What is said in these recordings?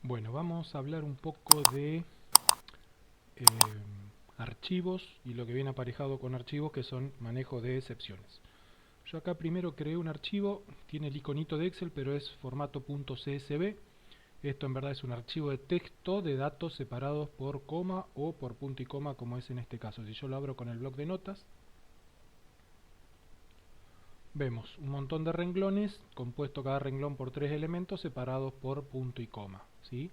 Bueno, vamos a hablar un poco de eh, archivos y lo que viene aparejado con archivos, que son manejo de excepciones. Yo acá primero creé un archivo, tiene el iconito de Excel, pero es formato .csv. Esto en verdad es un archivo de texto de datos separados por coma o por punto y coma, como es en este caso. Si yo lo abro con el bloc de notas, vemos un montón de renglones, compuesto cada renglón por 3 elementos separados por punto y coma, ¿sí?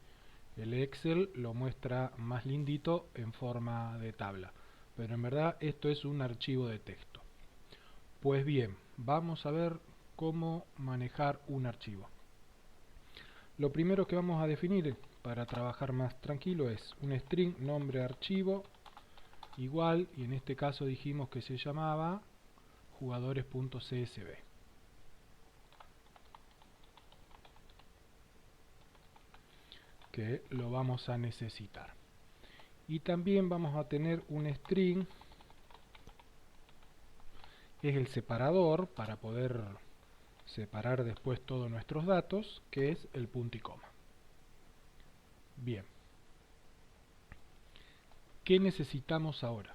El Excel lo muestra más lindito en forma de tabla, pero en verdad esto es un archivo de texto. Pues bien, vamos a ver cómo manejar un archivo. Lo primero que vamos a definir para trabajar más tranquilo es un string nombre archivo igual, y en este caso dijimos que se llamaba jugadores.csv. que lo vamos a necesitar. Y también vamos a tener un string, es el separador para poder separar después todos nuestros datos, que es el punto y coma. Bien, ¿qué necesitamos ahora?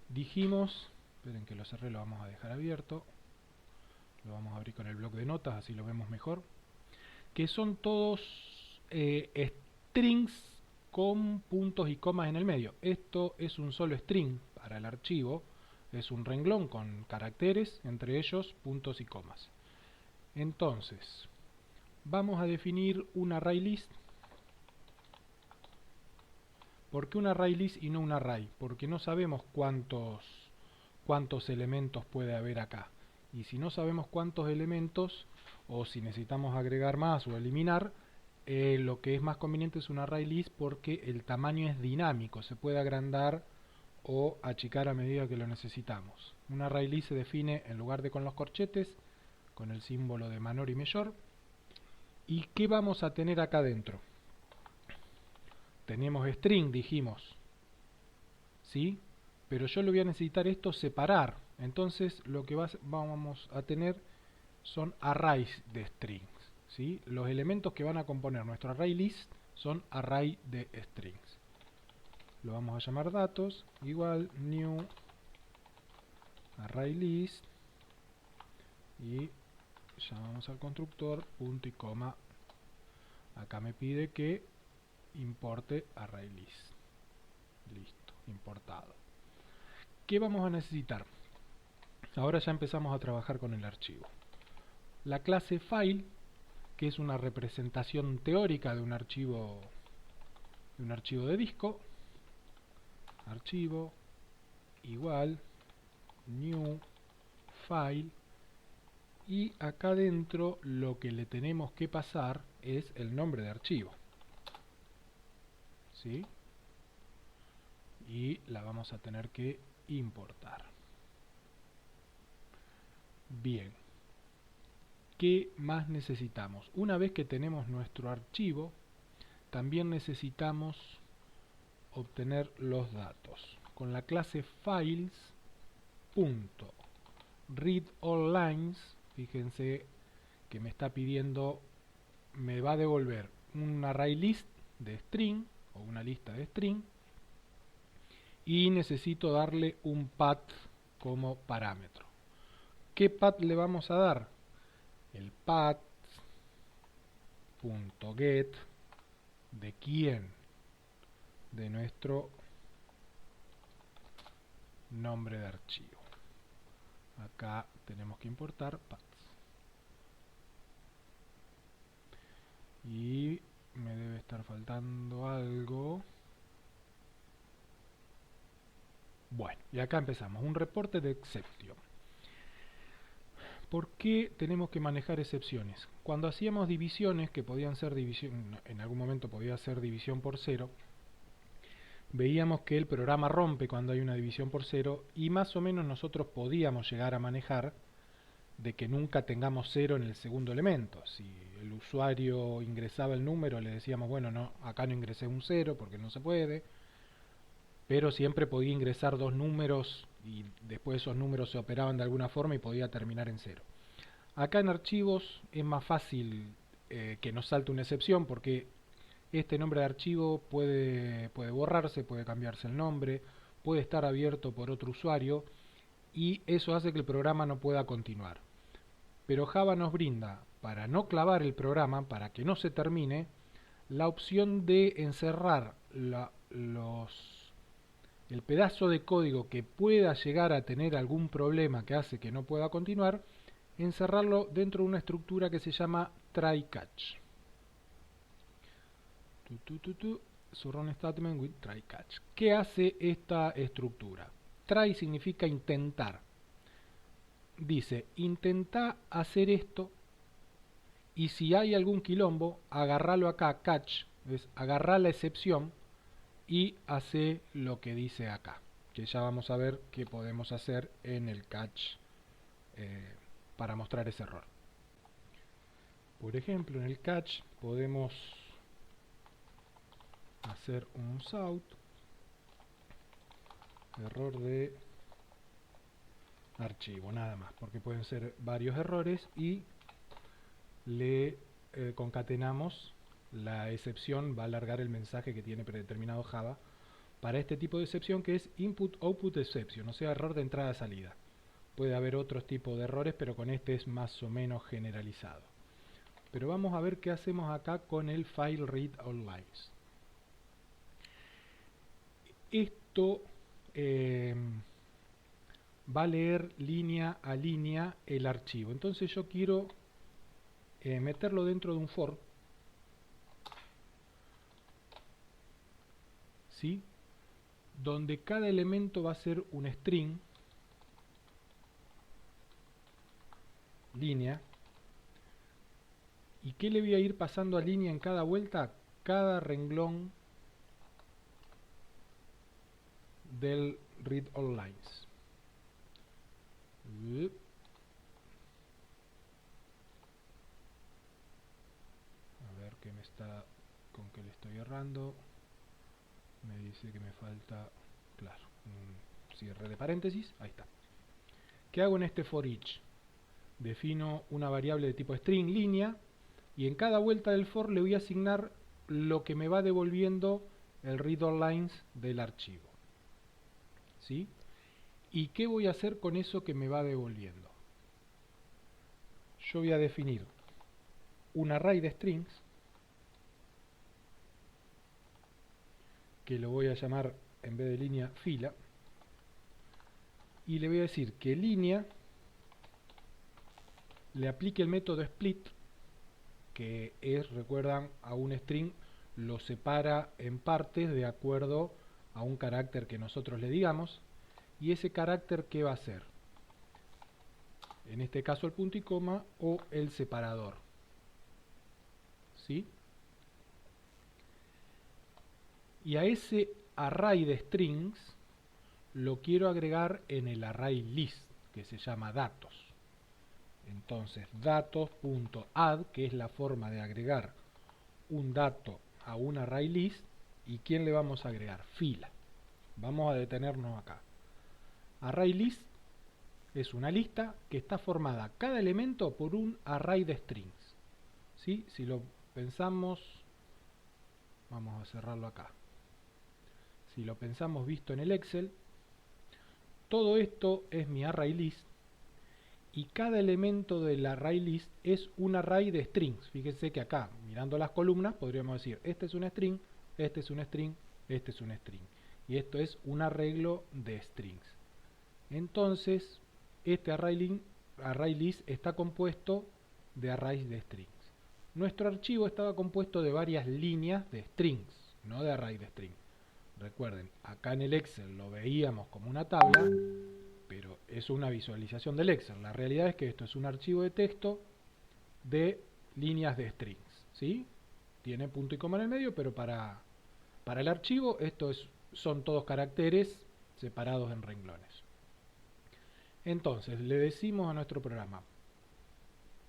Dijimos, esperen que lo cerré, lo vamos a dejar abierto, lo vamos a abrir con el bloc de notas, así lo vemos mejor, que son todos strings con puntos y comas en el medio. Esto es un solo string para el archivo, es un renglón con caracteres, entre ellos puntos y comas. Entonces, vamos a definir un array list. ¿Por qué un array list y no un array? Porque no sabemos cuántos elementos puede haber acá. Y si no sabemos cuántos elementos, o si necesitamos agregar más o eliminar, lo que es más conveniente es un array list, porque el tamaño es dinámico, se puede agrandar o achicar a medida que lo necesitamos. Un array list se define en lugar de con los corchetes, con el símbolo de menor y mayor. ¿Y qué vamos a tener acá dentro? Tenemos string, dijimos, ¿sí? Pero yo lo voy a necesitar esto separar. Entonces lo que vamos a tener son arrays de strings, ¿sí? Los elementos que van a componer nuestro array list son array de strings. Lo vamos a llamar datos, igual new array list, y llamamos al constructor punto y coma. Acá me pide que importe array list. Listo, importado. ¿Qué vamos a necesitar? Ahora ya empezamos a trabajar con el archivo. La clase file, que es una representación teórica de un archivo de disco. Archivo igual new file, y acá dentro lo que le tenemos que pasar es el nombre de archivo, ¿sí? Y la vamos a tener que importar. Bien, ¿qué más necesitamos? Una vez que tenemos nuestro archivo, también necesitamos obtener los datos. Con la clase files.readAllLines, fíjense que me está pidiendo, me va a devolver un array list de string o una lista de string, y necesito darle un path como parámetro. ¿Qué path le vamos a dar? El path.get de quién, de nuestro nombre de archivo. Acá tenemos que importar paths. Y me debe estar faltando algo. Bueno, y acá empezamos. Un reporte de exception. ¿Por qué tenemos que manejar excepciones? Cuando hacíamos divisiones, que podían ser división, en algún momento podía ser división por cero, veíamos que el programa rompe cuando hay una división por cero, y más o menos nosotros podíamos llegar a manejar de que nunca tengamos cero en el segundo elemento. Si el usuario ingresaba el número, le decíamos, bueno, no, acá no ingresé un cero porque no se puede, pero siempre podía ingresar dos números y después esos números se operaban de alguna forma y podía terminar en cero. Acá en archivos es más fácil que nos salte una excepción, porque Este nombre de archivo puede borrarse, puede cambiarse el nombre, puede estar abierto por otro usuario y eso hace que el programa no pueda continuar. Pero Java nos brinda, para no clavar el programa, para que no se termine, la opción de encerrar el pedazo de código que pueda llegar a tener algún problema que hace que no pueda continuar, encerrarlo dentro de una estructura que se llama try-catch. Run statement with try-catch. ¿Qué hace esta estructura? Try significa intentar. Dice, intenta hacer esto y si hay algún quilombo, agarralo acá, catch, es agarrar la excepción y hace lo que dice acá, que ya vamos a ver qué podemos hacer en el catch para mostrar ese error. Por ejemplo, en el catch podemos hacer un south, error de archivo, nada más, porque pueden ser varios errores y le concatenamos la excepción, va a alargar el mensaje que tiene predeterminado Java para este tipo de excepción que es input-output exception, o sea, error de entrada-salida. Puede haber otros tipos de errores, pero con este es más o menos generalizado. Pero vamos a ver qué hacemos acá con el file read all lines. Esto va a leer línea a línea el archivo. Entonces yo quiero meterlo dentro de un for, ¿sí? Donde cada elemento va a ser un string, línea, y que le voy a ir pasando a línea en cada vuelta, cada renglón del read all lines. A ver qué me está, con qué le estoy errando. Me dice que me falta, claro, un cierre de paréntesis. Ahí está. ¿Qué hago en este for each? Defino una variable de tipo string, línea, y en cada vuelta del for le voy a asignar lo que me va devolviendo el read all lines del archivo. ¿Sí? ¿Y qué voy a hacer con eso que me va devolviendo? Yo voy a definir un array de strings, que lo voy a llamar, en vez de línea, fila, y le voy a decir que línea le aplique el método split, que es, recuerdan, a un string lo separa en partes de acuerdo a un carácter que nosotros le digamos, y ese carácter, ¿qué va a ser? En este caso el punto y coma o el separador. ¿Sí? Y a ese array de strings lo quiero agregar en el array list, que se llama datos. Entonces datos.add, que es la forma de agregar un dato a un array list, ¿y quién le vamos a agregar? Fila. Vamos a detenernos acá. Array list es una lista que está formada cada elemento por un array de strings. ¿Sí? Si lo pensamos, vamos a cerrarlo acá. Si lo pensamos visto en el Excel, todo esto es mi array list y cada elemento del array list es un array de strings. Fíjense que acá, mirando las columnas, podríamos decir, este es un string, este es un string, este es un string. Y esto es un arreglo de strings. Entonces, este array list está compuesto de arrays de strings. Nuestro archivo estaba compuesto de varias líneas de strings, no de array de strings. Recuerden, acá en el Excel lo veíamos como una tabla, pero es una visualización del Excel. La realidad es que esto es un archivo de texto de líneas de strings, ¿sí? Tiene punto y coma en el medio, pero para el archivo son todos caracteres separados en renglones. Entonces, le decimos a nuestro programa,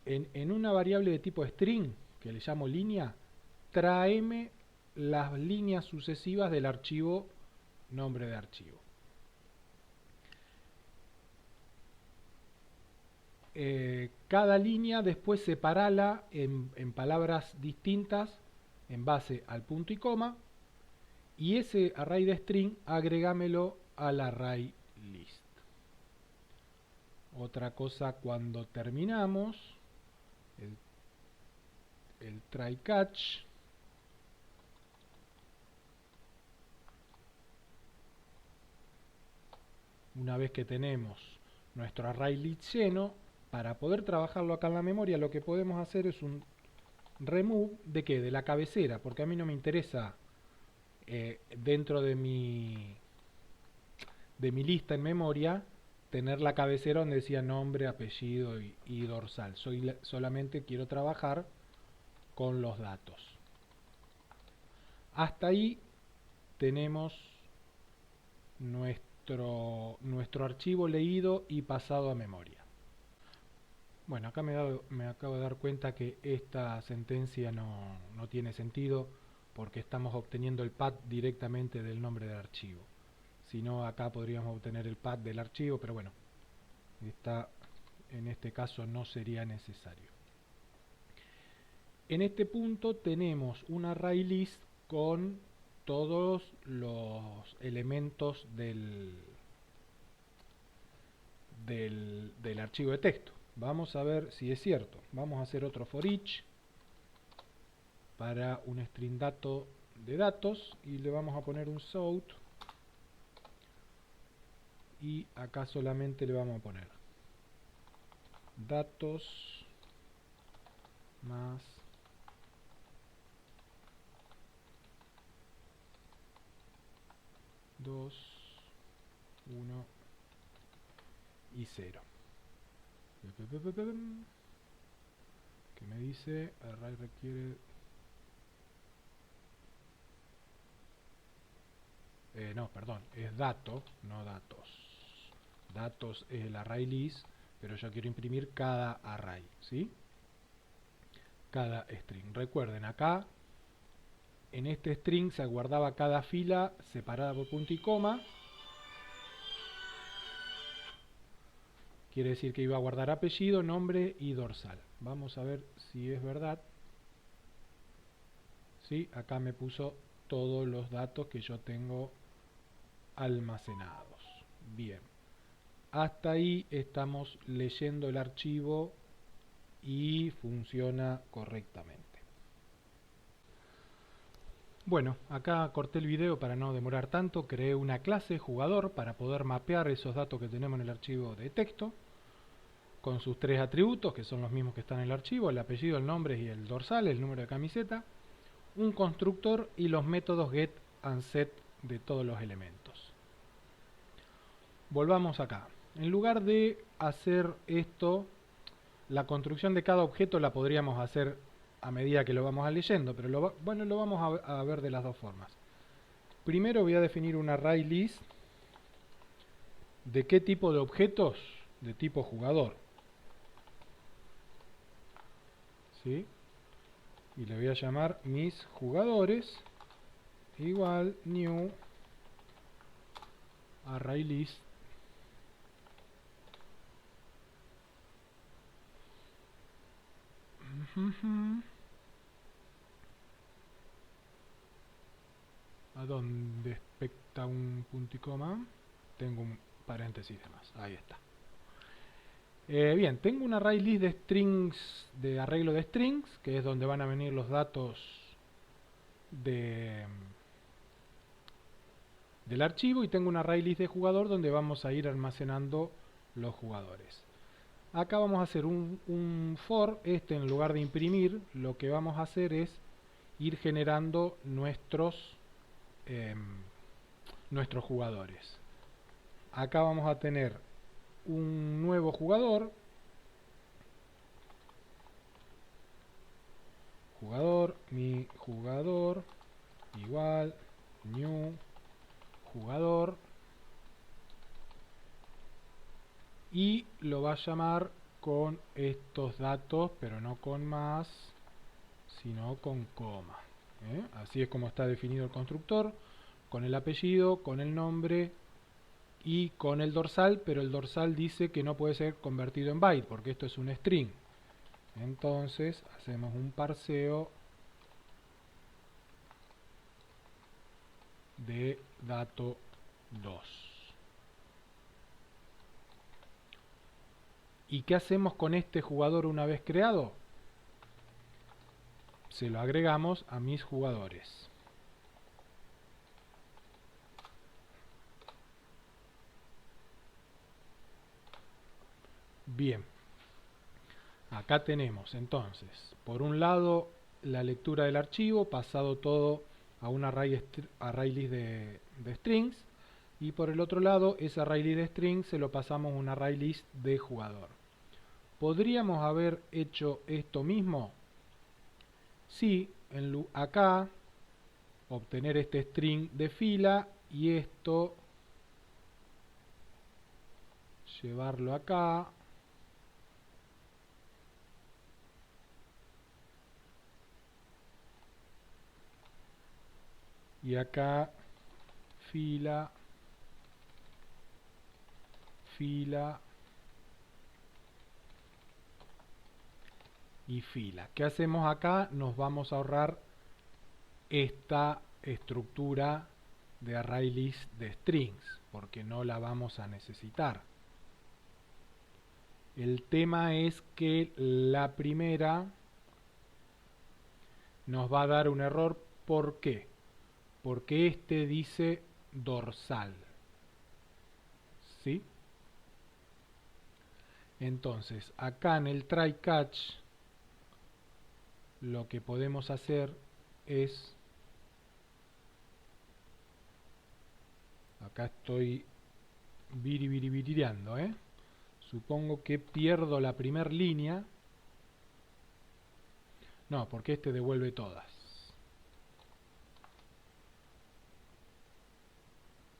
en una variable de tipo string, que le llamo línea, tráeme las líneas sucesivas del archivo, nombre de archivo. Cada línea después separala en palabras distintas en base al punto y coma, y ese array de string agregámelo al array list. Otra cosa, cuando terminamos el try catch, una vez que tenemos nuestro array list lleno, para poder trabajarlo acá en la memoria, lo que podemos hacer es un remove de qué, de la cabecera, porque a mí no me interesa dentro de mi lista en memoria tener la cabecera donde decía nombre, apellido y dorsal. Solamente quiero trabajar con los datos. Hasta ahí tenemos nuestro archivo leído y pasado a memoria. Bueno, acá me acabo de dar cuenta que esta sentencia no tiene sentido porque estamos obteniendo el path directamente del nombre del archivo. Si no, acá podríamos obtener el path del archivo, pero bueno, en este caso no sería necesario. En este punto tenemos un array list con todos los elementos del archivo de texto. Vamos a ver si es cierto. Vamos a hacer otro for each para un string dato de datos y le vamos a poner un south, y acá solamente le vamos a poner datos más dos, 1 y 0. ¿Qué me dice? Array requiere... no, perdón, es dato, no datos. Datos es el array list, pero yo quiero imprimir cada array, ¿sí? Cada string. Recuerden, acá en este string se guardaba cada fila separada por punto y coma. Quiere decir que iba a guardar apellido, nombre y dorsal. Vamos a ver si es verdad. ¿Sí? Acá me puso todos los datos que yo tengo almacenados. Bien. Hasta ahí estamos leyendo el archivo y funciona correctamente. Bueno, acá corté el video para no demorar tanto. Creé una clase jugador para poder mapear esos datos que tenemos en el archivo de texto con sus tres atributos, que son los mismos que están en el archivo: el apellido, el nombre y el dorsal, el número de camiseta, un constructor y los métodos get and set de todos los elementos. Volvamos acá. En lugar de hacer esto, la construcción de cada objeto la podríamos hacer a medida que lo vamos leyendo, pero lo vamos a ver de las dos formas. Primero voy a definir un array list de qué tipo de objetos, de tipo jugador. ¿Sí? Y le voy a llamar mis jugadores igual new array list a donde expecta un punto y coma tengo un paréntesis de más. Ahí está. Bien, tengo un array list de strings, de arreglo de strings, que es donde van a venir los datos del archivo, y tengo un array list de jugador donde vamos a ir almacenando los jugadores. Acá vamos a hacer un for. En lugar de imprimir, lo que vamos a hacer es ir generando nuestros jugadores. Acá vamos a tener un nuevo jugador, mi jugador igual new jugador, y lo va a llamar con estos datos, pero no con más, sino con coma. Así es como está definido el constructor, con el apellido, con el nombre y con el dorsal, pero el dorsal dice que no puede ser convertido en byte porque esto es un string. Entonces hacemos un parseo de dato 2. ¿Y qué hacemos con este jugador una vez creado? Se lo agregamos a mis jugadores. Bien, acá tenemos entonces, por un lado, la lectura del archivo, pasado todo a un array list de strings, y por el otro lado, ese array list de strings se lo pasamos a un array list de jugador. ¿Podríamos haber hecho esto mismo? Sí, acá, obtener este string de fila y esto, llevarlo acá. Y acá, fila, fila y fila. ¿Qué hacemos acá? Nos vamos a ahorrar esta estructura de array list de strings, porque no la vamos a necesitar. El tema es que la primera nos va a dar un error. ¿Por qué? Porque este dice dorsal. ¿Sí? Entonces, acá en el try catch, lo que podemos hacer es, acá estoy virireando, supongo que pierdo la primera línea. No, porque este devuelve todas.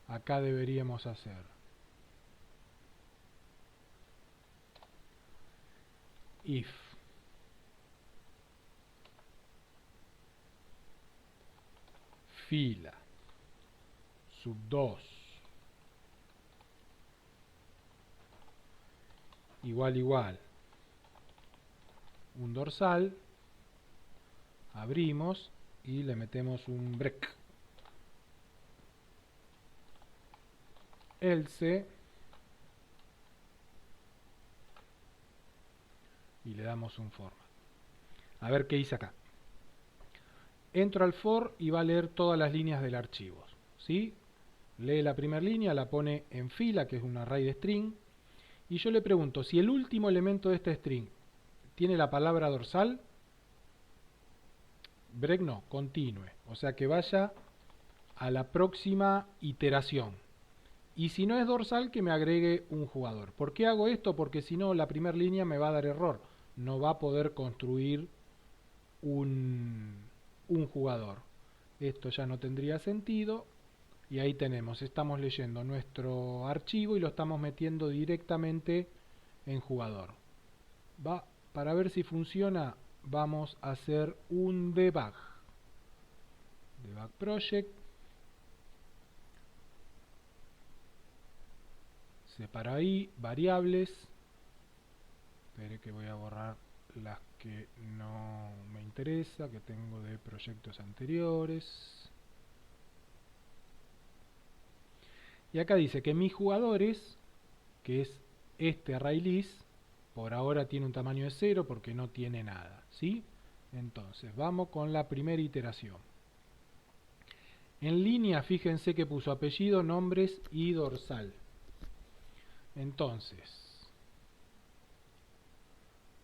Acá deberíamos hacer if fila sub 2 igual un dorsal, abrimos y le metemos un break, else, y le damos un format. A ver qué hice acá. Entro al for y va a leer todas las líneas del archivo, ¿sí? Lee la primera línea, la pone en fila, que es un array de string, y yo le pregunto si el último elemento de este string tiene la palabra dorsal. Break no, continue, o sea que vaya a la próxima iteración. Y si no es dorsal, que me agregue un jugador. ¿Por qué hago esto? Porque si no, la primera línea me va a dar error. No va a poder construir un jugador. Esto ya no tendría sentido. Y ahí tenemos, estamos leyendo nuestro archivo y lo estamos metiendo directamente en jugador. Para ver si funciona, vamos a hacer un debug. Debug project. Separa ahí, variables. Espere que voy a borrar las que no me interesa, que tengo de proyectos anteriores. Y acá dice que mis jugadores, que es este array list, por ahora tiene un tamaño de 0 porque no tiene nada, ¿sí? Entonces, vamos con la primera iteración. En línea, fíjense que puso apellido, nombres y dorsal. Entonces,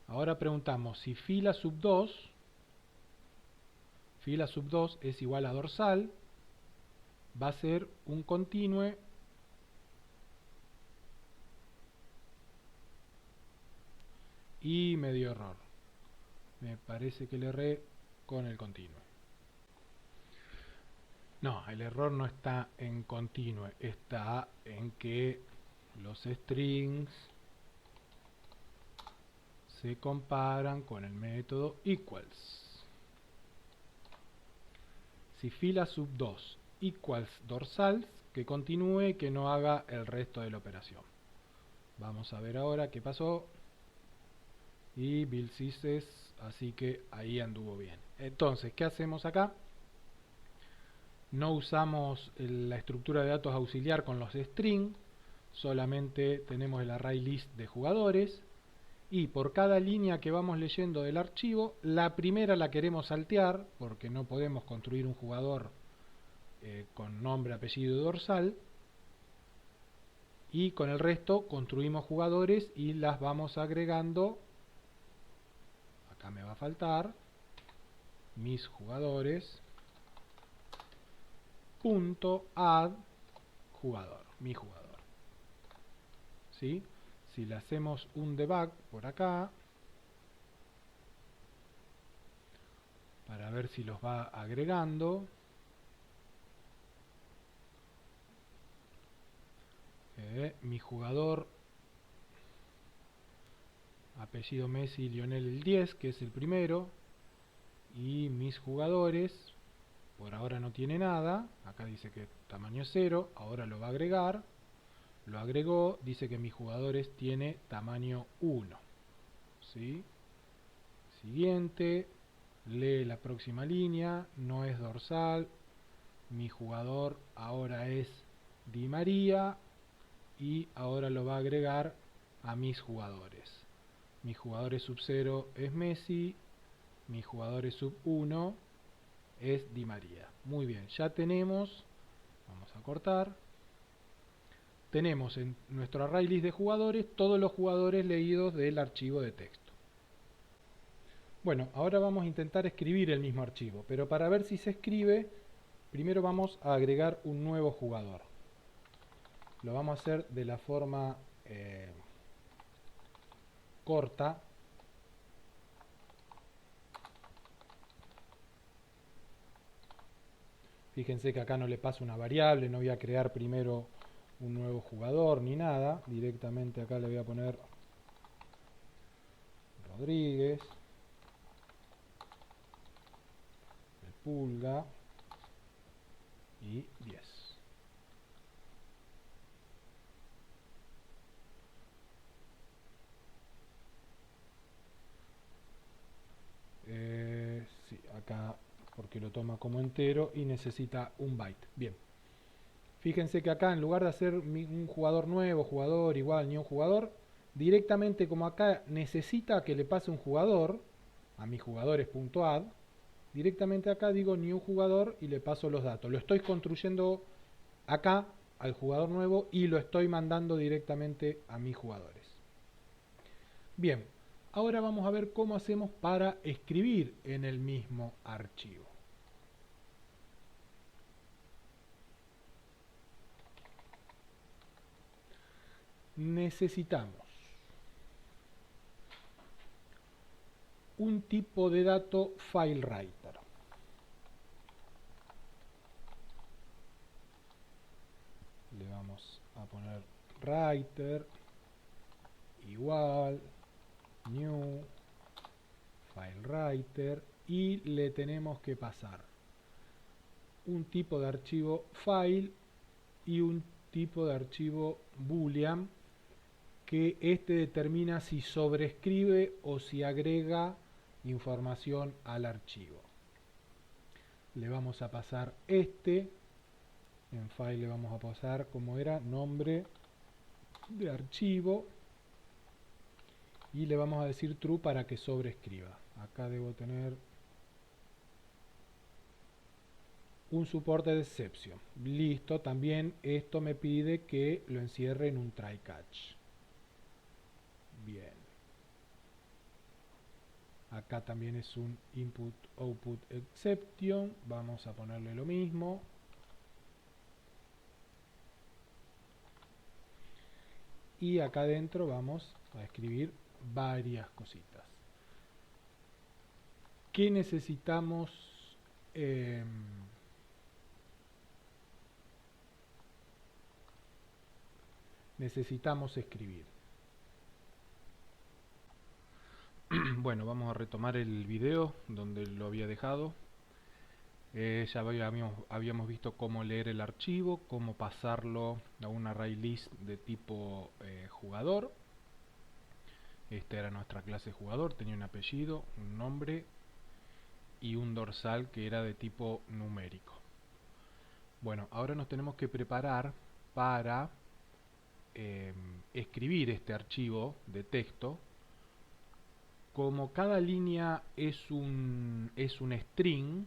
ahora preguntamos si fila sub 2 es igual a dorsal, va a ser un continue y me dio error. Me parece que le erré con el continue. No, el error no está en continue, está en que los strings se comparan con el método equals. Si fila sub 2 equals dorsal, que continúe y que no haga el resto de la operación. Vamos a ver ahora qué pasó. Y Bill Syses, así que ahí anduvo bien. Entonces, ¿qué hacemos acá? No usamos la estructura de datos auxiliar con los string, solamente tenemos el array list de jugadores, y por cada línea que vamos leyendo del archivo, la primera la queremos saltear, porque no podemos construir un jugador con nombre, apellido y dorsal, y con el resto construimos jugadores y las vamos agregando. Acá me va a faltar mis jugadores punto add jugador, mi jugador. ¿Sí? Si le hacemos un debug por acá para ver si los va agregando, mi jugador apellido Messi, Lionel el 10, que es el primero, y mis jugadores por ahora no tiene nada, acá dice que tamaño 0, ahora lo va a agregar, lo agregó, dice que mis jugadores tiene tamaño 1. ¿Sí? Siguiente, lee la próxima línea, no es dorsal, mi jugador ahora es Di María y ahora lo va a agregar a mis jugadores. Mi jugador sub 0 es Messi, mi jugador sub 1 es Di María. Muy bien, ya tenemos, vamos a cortar, tenemos en nuestro array list de jugadores todos los jugadores leídos del archivo de texto. Bueno, ahora vamos a intentar escribir el mismo archivo, pero para ver si se escribe, primero vamos a agregar un nuevo jugador. Lo vamos a hacer de la forma corta. Fíjense que acá no le paso una variable, no voy a crear primero un nuevo jugador ni nada. Directamente acá le voy a poner Rodríguez, el Pulga y 10. Sí, acá porque lo toma como entero y necesita un byte. Bien. Fíjense que acá en lugar de hacer un jugador nuevo, jugador igual, ni un jugador, directamente como acá necesita que le pase un jugador, a mis jugadores.add, directamente acá digo new jugador y le paso los datos. Lo estoy construyendo acá al jugador nuevo y lo estoy mandando directamente a mis jugadores. Bien, ahora vamos a ver cómo hacemos para escribir en el mismo archivo. Necesitamos un tipo de dato FileWriter. Le vamos a poner writer igual new FileWriter y le tenemos que pasar un tipo de archivo file y un tipo de archivo boolean que este determina si sobrescribe o si agrega información al archivo. Le vamos a pasar este, en file le vamos a pasar como era nombre de archivo y le vamos a decir true para que sobrescriba. Acá debo tener un soporte de exception. Listo, también esto me pide que lo encierre en un try catch. Bien. Acá también es un input output exception. Vamos a ponerle lo mismo. Y acá adentro vamos a escribir varias cositas. ¿Qué necesitamos? Necesitamos escribir. Bueno, vamos a retomar el video donde lo había dejado. Ya habíamos visto cómo leer el archivo, cómo pasarlo a un array list de tipo jugador. Esta era nuestra clase jugador, tenía un apellido, un nombre y un dorsal que era de tipo numérico. Bueno, ahora nos tenemos que preparar para escribir este archivo de texto. Como cada línea es un string,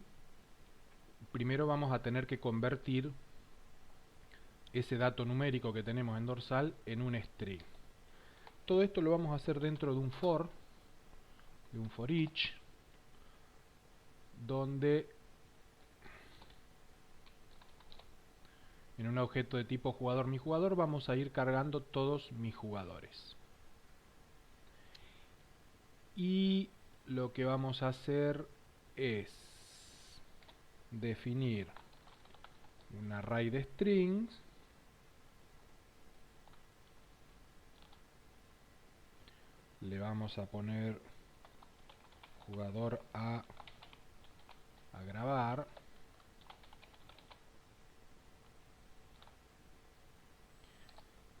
primero vamos a tener que convertir ese dato numérico que tenemos en dorsal en un string. Todo esto lo vamos a hacer dentro de un for each, donde en un objeto de tipo jugador mi jugador vamos a ir cargando todos mis jugadores. Y lo que vamos a hacer es definir un array de strings le vamos a poner jugador a grabar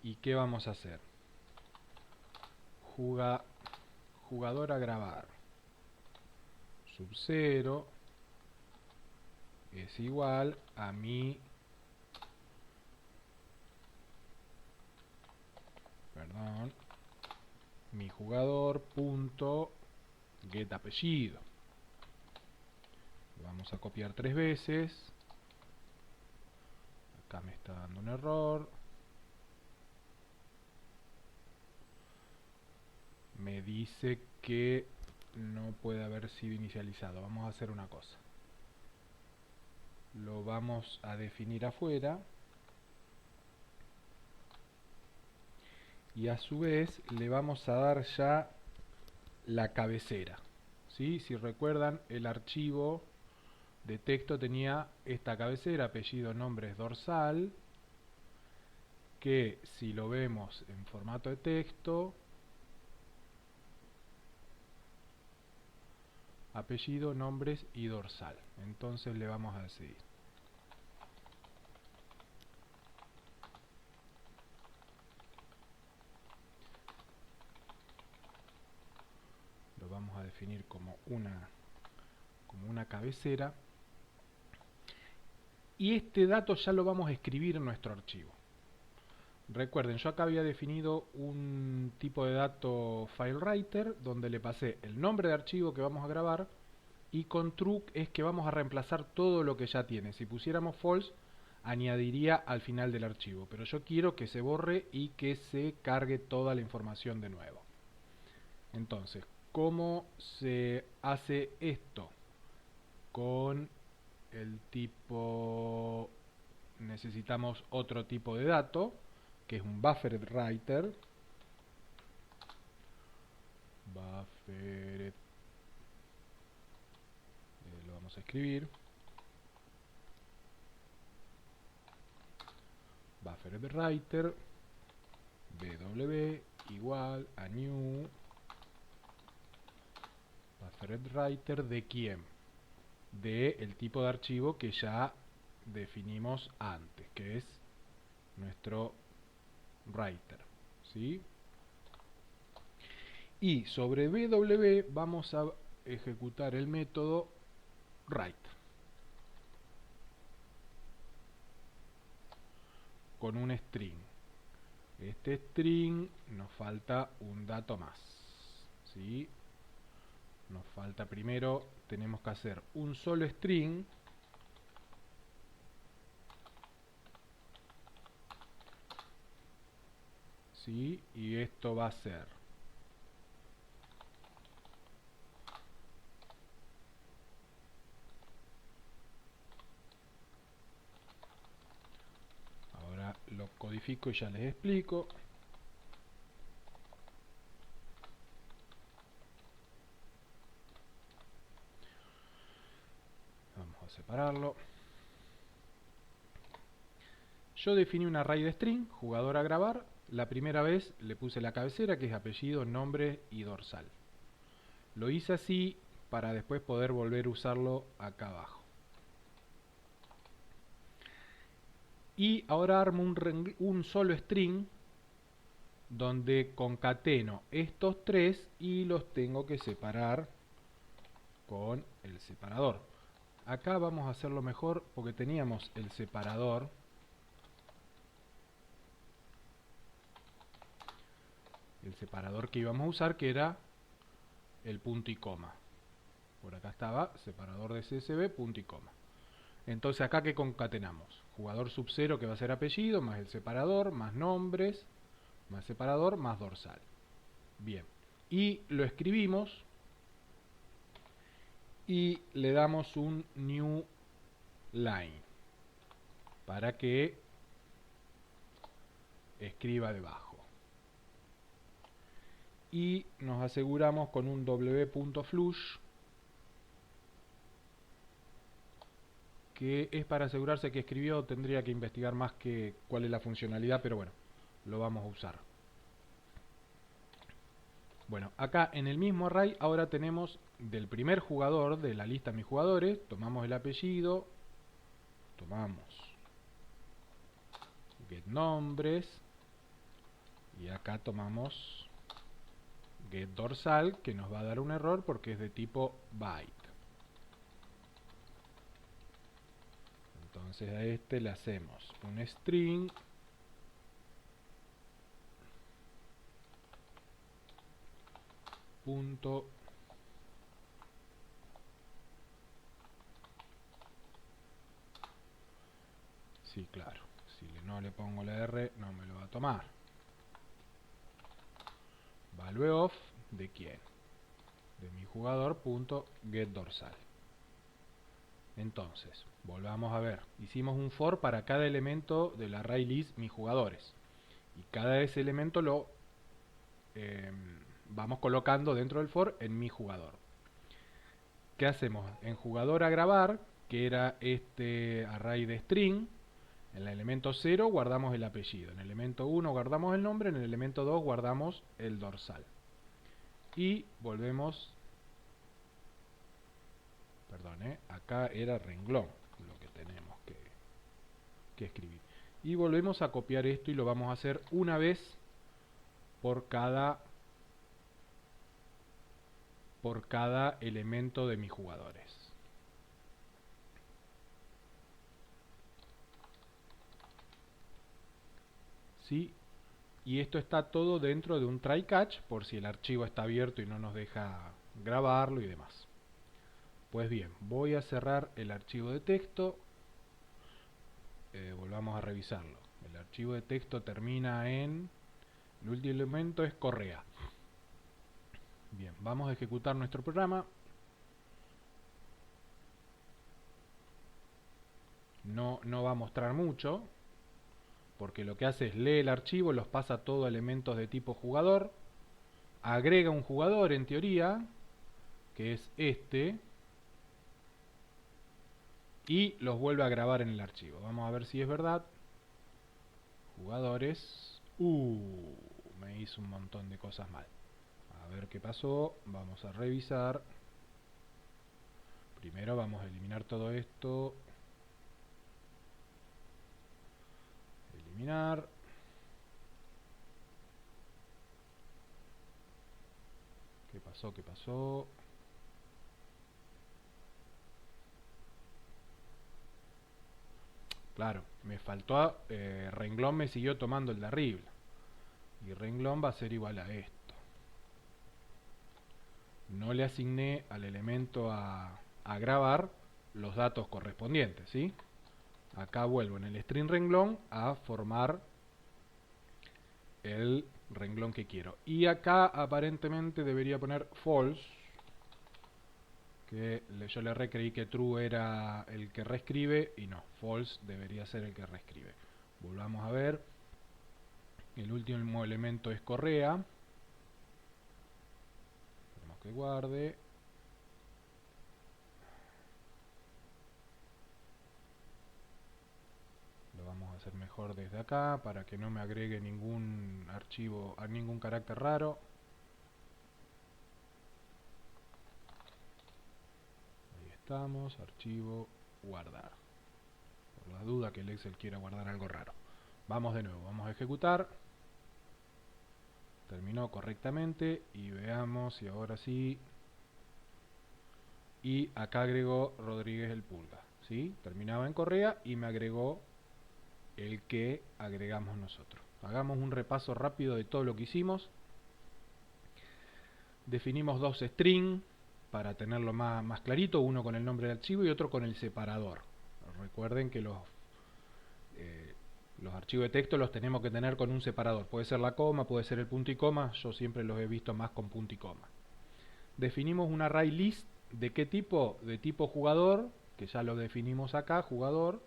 y ¿qué vamos a hacer? Jugador a grabar sub 0 es igual a mi jugador punto get apellido. Lo vamos a copiar 3 veces. Acá me está dando un error. Me dice que no puede haber sido inicializado. Vamos a hacer una cosa. Lo vamos a definir afuera. Y a su vez le vamos a dar ya la cabecera. ¿Sí? Si recuerdan, el archivo de texto tenía esta cabecera, apellido, nombre es dorsal, que si lo vemos en formato de texto, apellido, nombres y dorsal. Entonces le vamos a decir lo vamos a definir como una cabecera, y este dato ya lo vamos a escribir en nuestro archivo. Recuerden, yo acá había definido un tipo de dato FileWriter donde le pasé el nombre de archivo que vamos a grabar, y con true es que vamos a reemplazar todo lo que ya tiene. Si pusiéramos false, añadiría al final del archivo, pero yo quiero que se borre y que se cargue toda la información de nuevo. Entonces, ¿cómo se hace esto? Con el tipo, necesitamos otro tipo de dato, que es un buffered writer. Lo vamos a escribir. Buffered writer bw igual a new buffered writer de quién, de el tipo de archivo que ya definimos antes, que es nuestro writer, ¿sí? Y sobre bw vamos a ejecutar el método write con un string. Este string nos falta un dato más, ¿sí? Nos falta primero, tenemos que hacer un solo string ¿sí? Y esto va a ser ahora lo codifico y ya les explico. Vamos a separarlo. Yo definí un array de string, jugador a grabar. La primera vez le puse la cabecera, que es apellido, nombre y dorsal. Lo hice así para después poder volver a usarlo acá abajo. Y ahora armo un solo string donde concateno estos tres y los tengo que separar con el separador. Acá vamos a hacerlo mejor porque teníamos el separador. El separador que íbamos a usar, que era el punto y coma. Por acá estaba separador de CSV, punto y coma. Entonces acá que concatenamos, jugador sub 0 que va a ser apellido, más el separador, más nombres, más separador, más dorsal. Bien, y lo escribimos y le damos un new line para que escriba debajo. Y nos aseguramos con un w.flush, que es para asegurarse que escribió. Tendría que investigar más que cuál es la funcionalidad, pero bueno, lo vamos a usar. Bueno, acá en el mismo array ahora tenemos del primer jugador de la lista mis jugadores, tomamos el apellido, tomamos get nombres y acá tomamos get dorsal, que nos va a dar un error porque es de tipo byte. Entonces a este le hacemos un string punto sí, claro, si no le pongo la R no me lo va a tomar. Value of de quién, de mi jugador punto get dorsal. Entonces volvamos a ver, hicimos un for para cada elemento del array list mis jugadores y cada ese elemento lo vamos colocando dentro del for en mi jugador. ¿Qué hacemos? En jugador a grabar, que era este array de string, en el elemento 0 guardamos el apellido, en el elemento 1 guardamos el nombre, en el elemento 2 guardamos el dorsal. Y volvemos, perdón, acá era renglón lo que tenemos que escribir. Y volvemos a copiar esto y lo vamos a hacer una vez por cada elemento de mis jugadores. ¿Sí? Y esto está todo dentro de un try catch por si el archivo está abierto y no nos deja grabarlo y demás. Pues bien, voy a cerrar el archivo de texto. Volvamos a revisarlo. El archivo de texto termina en... el último elemento es correa. Bien, vamos a ejecutar nuestro programa. No va a mostrar mucho, porque lo que hace es lee el archivo, los pasa todo a elementos de tipo jugador, agrega un jugador en teoría, que es este, y los vuelve a grabar en el archivo. Vamos a ver si es verdad. Jugadores. Me hizo un montón de cosas mal. A ver qué pasó. Vamos a revisar. Primero vamos a eliminar todo esto. Eliminar. ¿Qué pasó? ¿Qué pasó? Claro, me faltó renglón, me siguió tomando el de arriba. Y renglón va a ser igual a esto. No le asigné al elemento a grabar los datos correspondientes, ¿sí? Acá vuelvo en el string renglón a formar el renglón que quiero. Y acá aparentemente debería poner false, que yo le recreí que true era el que reescribe y no, false debería ser el que reescribe. Volvamos a ver. El último elemento es correa. Esperemos que guarde. Lo vamos a hacer mejor desde acá para que no me agregue ningún archivo, a ningún carácter raro. Ahí estamos, archivo, guardar. Por la duda que el Excel quiera guardar algo raro. Vamos de nuevo, vamos a ejecutar. Terminó correctamente y veamos si ahora sí. y acá agregó Rodríguez el Pulga, ¿sí? Terminaba en Correa y me agregó el que agregamos nosotros. Hagamos un repaso rápido de todo lo que hicimos. Definimos dos strings para tenerlo más clarito, uno con el nombre de archivo y otro con el separador. Recuerden que los archivos de texto los tenemos que tener con un separador. Puede ser la coma, puede ser el punto y coma, yo siempre los he visto más con punto y coma. Definimos un array list, ¿de qué tipo? De tipo jugador, que ya lo definimos acá, jugador,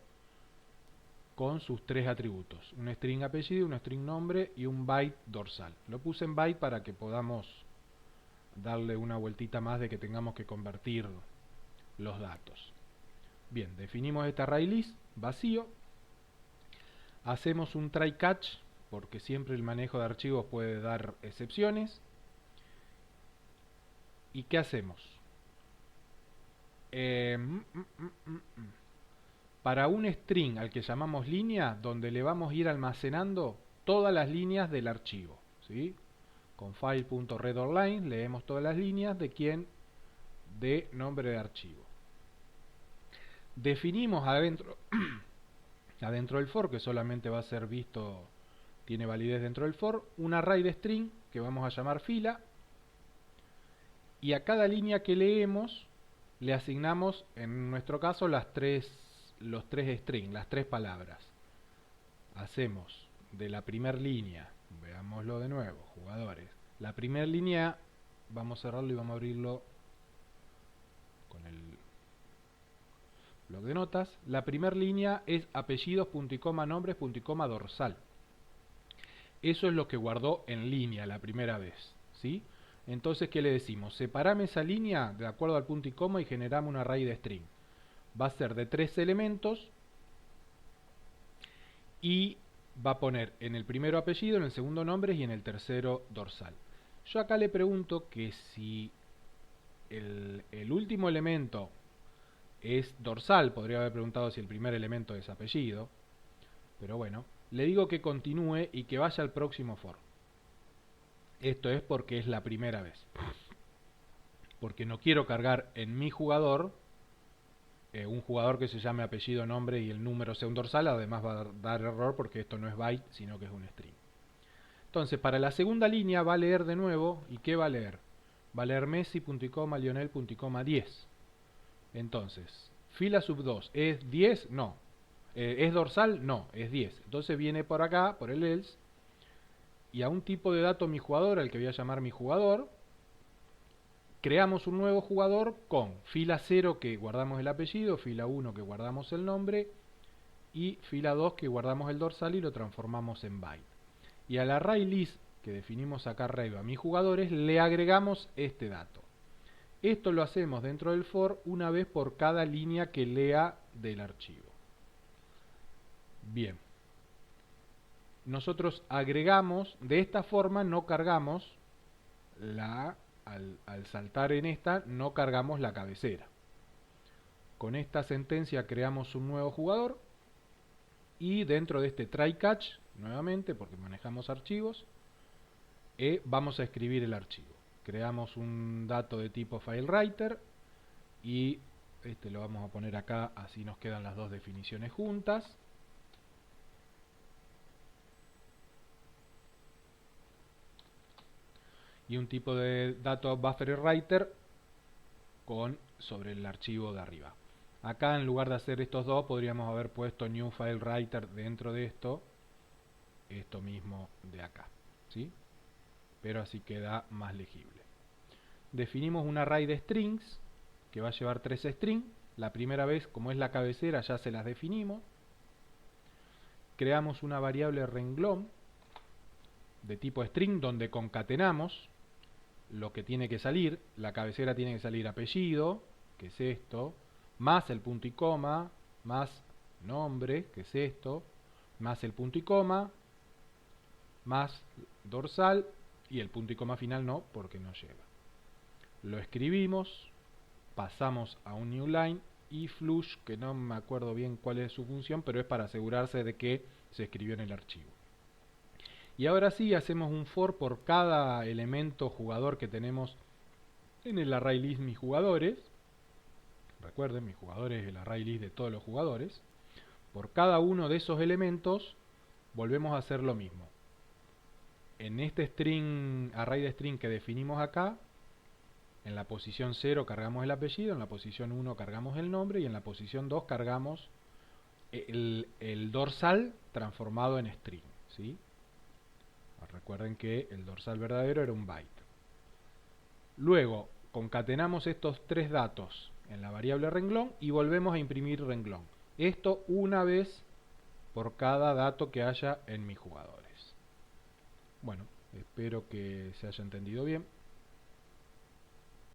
con sus tres atributos, un string apellido, un string nombre y un byte dorsal. Lo puse en byte para que podamos darle una vueltita más de que tengamos que convertir los datos. Bien, definimos este array list vacío. Hacemos un try catch, porque siempre el manejo de archivos puede dar excepciones. ¿Y qué hacemos? Para un string al que llamamos línea, donde le vamos a ir almacenando todas las líneas del archivo, ¿sí? Con file.readOnline leemos todas las líneas de quién, de nombre de archivo. Definimos adentro del for, que solamente va a ser visto, tiene validez dentro del for, un array de string que vamos a llamar fila, y a cada línea que leemos le asignamos, en nuestro caso, los tres strings, las tres palabras. Hacemos de la primera línea, veámoslo de nuevo, jugadores, la primera línea, vamos a cerrarlo y vamos a abrirlo con el bloc de notas. La primera línea es apellidos, punto y coma, nombres, punto y coma, dorsal. Eso es lo que guardó en línea la primera vez, ¿sí? Entonces, ¿qué le decimos? Separame esa línea de acuerdo al punto y coma y generamos una array de string. Va a ser de 3 elementos y va a poner en el primero apellido, en el segundo nombres y en el tercero dorsal. Yo acá le pregunto que si el último elemento es dorsal, podría haber preguntado si el primer elemento es apellido, pero bueno, le digo que continúe y que vaya al próximo for. Esto es porque es la primera vez. Porque no quiero cargar en mi jugador un jugador que se llame apellido, nombre y el número sea un dorsal. Además va a dar error porque esto no es byte, sino que es un string. Entonces, para la segunda línea va a leer de nuevo. ¿Y qué va a leer? Va a leer Messi, punto y coma, Lionel, punto y coma, 10. Entonces, fila sub 2, ¿es 10? No. ¿Es dorsal? No, es 10. Entonces viene por acá, por el else, y a un tipo de dato mi jugador, al que voy a llamar mi jugador, creamos un nuevo jugador con fila 0 que guardamos el apellido, fila 1 que guardamos el nombre y fila 2 que guardamos el dorsal y lo transformamos en byte. Y al array list que definimos acá arriba a mis jugadores le agregamos este dato. Esto lo hacemos dentro del for una vez por cada línea que lea del archivo. Bien. Nosotros agregamos, de esta forma no cargamos al saltar en esta, no cargamos la cabecera. Con esta sentencia creamos un nuevo jugador y dentro de este try catch, nuevamente porque manejamos archivos, vamos a escribir el archivo. Creamos un dato de tipo FileWriter y este lo vamos a poner acá, así nos quedan las dos definiciones juntas. Y un tipo de dato BufferWriter sobre el archivo de arriba. Acá en lugar de hacer estos dos podríamos haber puesto new FileWriter dentro de esto mismo de acá, ¿sí? Pero así queda más legible. Definimos un array de strings que va a llevar 3 strings. La primera vez, como es la cabecera, ya se las definimos. Creamos una variable renglón de tipo string donde concatenamos lo que tiene que salir. La cabecera tiene que salir apellido, que es esto, más el punto y coma, más nombre, que es esto, más el punto y coma, más dorsal, y el punto y coma final no, porque no lleva. Lo escribimos, pasamos a un new line y flush, que no me acuerdo bien cuál es su función, pero es para asegurarse de que se escribió en el archivo. Y ahora sí hacemos un for por cada elemento jugador que tenemos en el array list mis jugadores. recuerden, mi jugador es el array list de todos los jugadores. Por cada uno de esos elementos volvemos a hacer lo mismo. En este string, array de string que definimos acá, en la posición 0 cargamos el apellido, en la posición 1 cargamos el nombre y en la posición 2 cargamos el dorsal transformado en string, ¿sí? Recuerden que el dorsal verdadero era un byte. Luego concatenamos estos tres datos en la variable renglón y volvemos a imprimir renglón. Esto una vez por cada dato que haya en mis jugadores. Bueno, espero que se haya entendido bien.